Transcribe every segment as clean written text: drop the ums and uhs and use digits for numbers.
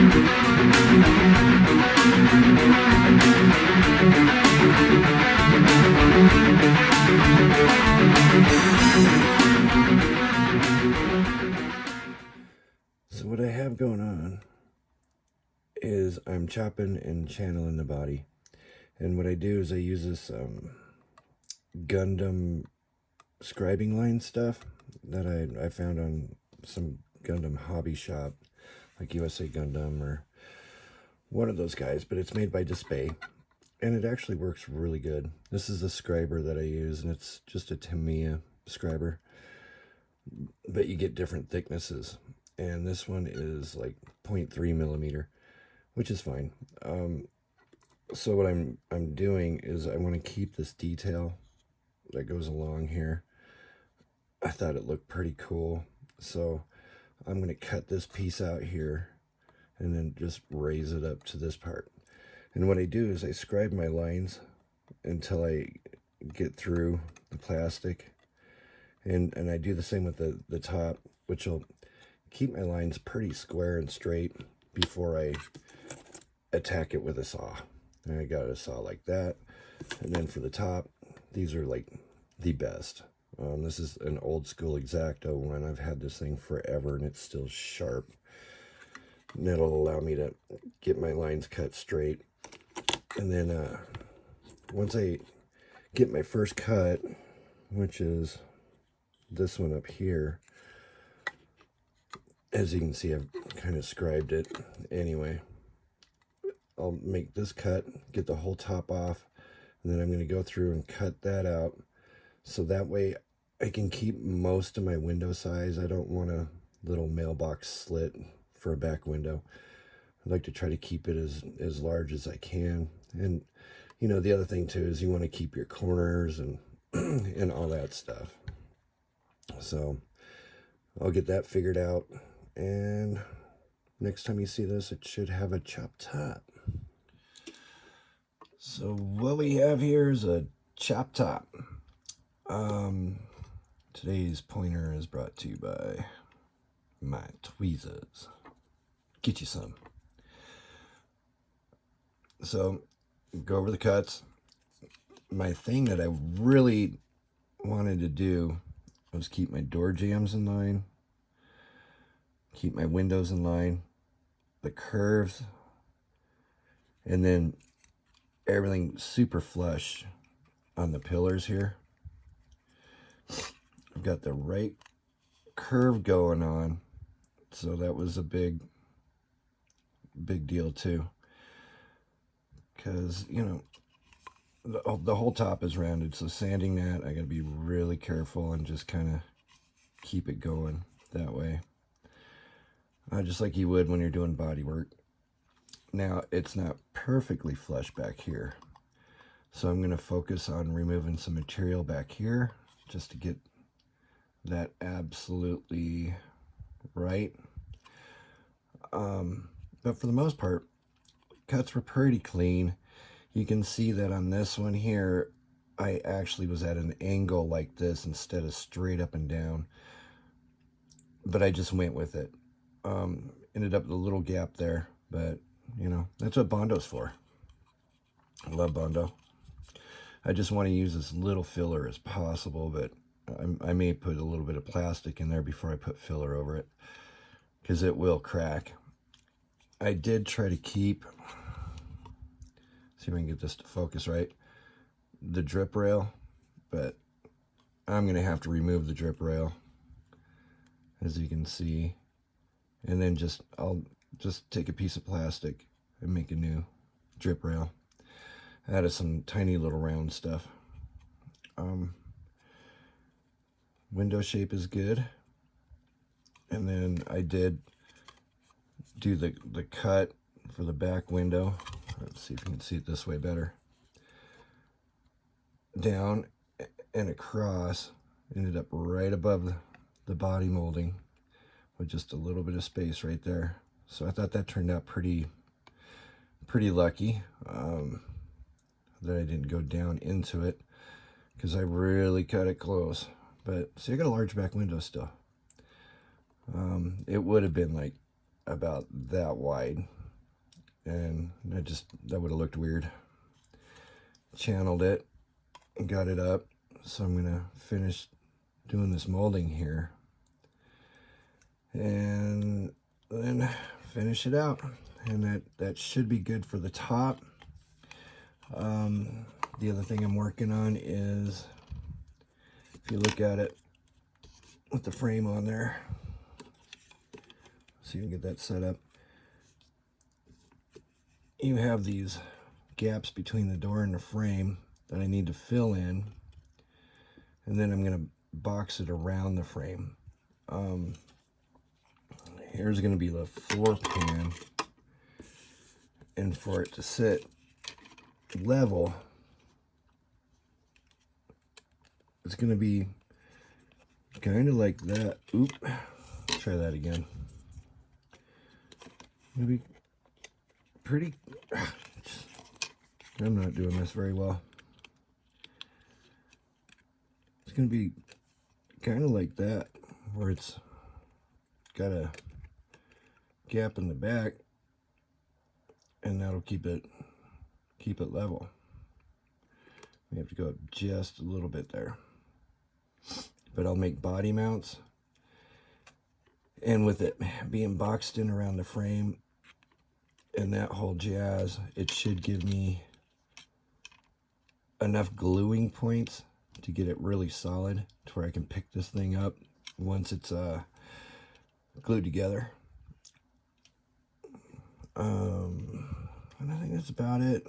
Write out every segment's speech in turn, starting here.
So what I have going on is I'm chopping and channeling the body. And what I do is I use this Gundam scribing line stuff that I found on some Gundam hobby shop, like USA Gundam or one of those guys, but it's made by Display. And it actually works really good. This is the scriber that I use, and it's just a Tamiya scriber. But you get different thicknesses. And this one is like 0.3 millimeter, which is fine. So what I'm doing is I want to keep this detail that goes along here. I thought it looked pretty cool. So I'm going to cut this piece out here and then just raise it up to this part. And what I do is I scribe my lines until I get through the plastic. And I do the same with the top, which will keep my lines pretty square and straight before I attack it with a saw. And I got a saw like that. And then for the top, these are like the best. This is an old school X-Acto one. I've had this thing forever and it's still sharp. And it'll allow me to get my lines cut straight. And then once I get my first cut, which is this one up here, as you can see, I've kind of scribed it anyway. I'll make this cut, get the whole top off, and then I'm going to go through and cut that out. So that way I can keep most of my window size. I don't want a little mailbox slit for a back window. I'd like to try to keep it as large as I can. And, you know, the other thing too is you want to keep your corners and, and all that stuff. So I'll get that figured out. And next time you see this, it should have a chopped top. So what we have here is a chopped top. Today's pointer is brought to you by my tweezers. Get you some. So go over the cuts. My thing that I really wanted to do was keep my door jambs in line, keep my windows in line, the curves, and then everything super flush on the pillars here. I've got the right curve going on, so that was a big deal too, because, you know, the whole top is rounded, so sanding that, I gotta be really careful and just kind of keep it going that way, just like you would when you're doing body work. Now it's not perfectly flush back here, so I'm going to focus on removing some material back here just to get that absolutely right. But for the most part, cuts were pretty clean. You can see that on this one here, I actually was at an angle like this instead of straight up and down, but I just went with it. Ended up with a little gap there, but you know, that's what Bondo's for. I love Bondo. I just want to use as little filler as possible, but I may put a little bit of plastic in there before I put filler over it, because it will crack. I did try to keep, see if I can get this to focus right, the drip rail, but I'm going to have to remove the drip rail, as you can see, and then I'll just take a piece of plastic and make a new drip rail out of some tiny little round stuff. Window shape is good, and then I did do the cut for the back window. Let's see if you can see it this way better. Down and across, ended up right above the body molding with just a little bit of space right there. So I thought that turned out pretty lucky, that I didn't go down into it, because I really cut it close. But see, I got a large back window still. It would have been like about that wide, and that would have looked weird. Channeled it and got it up, so I'm gonna finish doing this molding here and then finish it out, and that should be good for the top. The other thing I'm working on is, if you look at it with the frame on there, so you can get that set up, you have these gaps between the door and the frame that I need to fill in, and then I'm going to box it around the frame. Here's going to be the floor pan, and for it to sit level, it's going to be kind of like that. Oop, try that again. Maybe pretty, I'm not doing this very well. It's going to be kind of like that, where it's got a gap in the back, and that'll keep it level. We have to go up just a little bit there, but I'll make body mounts, and with it being boxed in around the frame and that whole jazz, it should give me enough gluing points to get it really solid to where I can pick this thing up once it's glued together. And I think that's about it.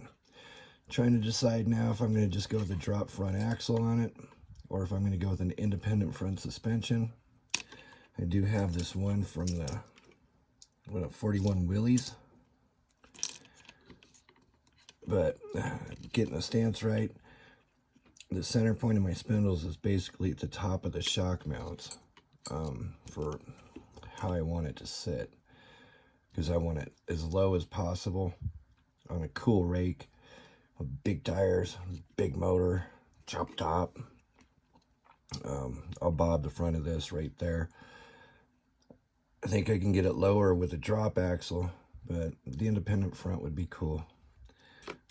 Trying to decide now if I'm going to just go with a drop front axle on it, or if I'm going to go with an independent front suspension. I do have this one from the 41 Willys, but getting the stance right. The center point of my spindles is basically at the top of the shock mounts, for how I want it to sit, because I want it as low as possible on a cool rake with big tires, big motor, chop top. I'll bob the front of this right there. I think I can get it lower with a drop axle, but the independent front would be cool.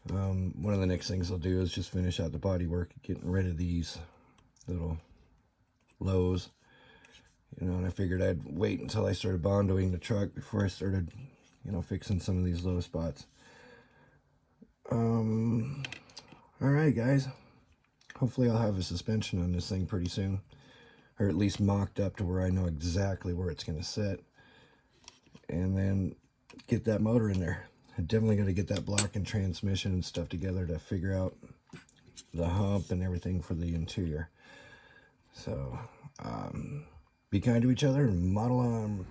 One of the next things I'll do is just finish out the body work, getting rid of these little lows, you know, and I figured I'd wait until I started bondoing the truck before I started, you know, fixing some of these low spots. Alright guys, hopefully I'll have a suspension on this thing pretty soon, or at least mocked up to where I know exactly where it's going to sit, and then get that motor in there. I'm definitely going to get that block and transmission and stuff together to figure out the hump and everything for the interior. So, be kind to each other and model on.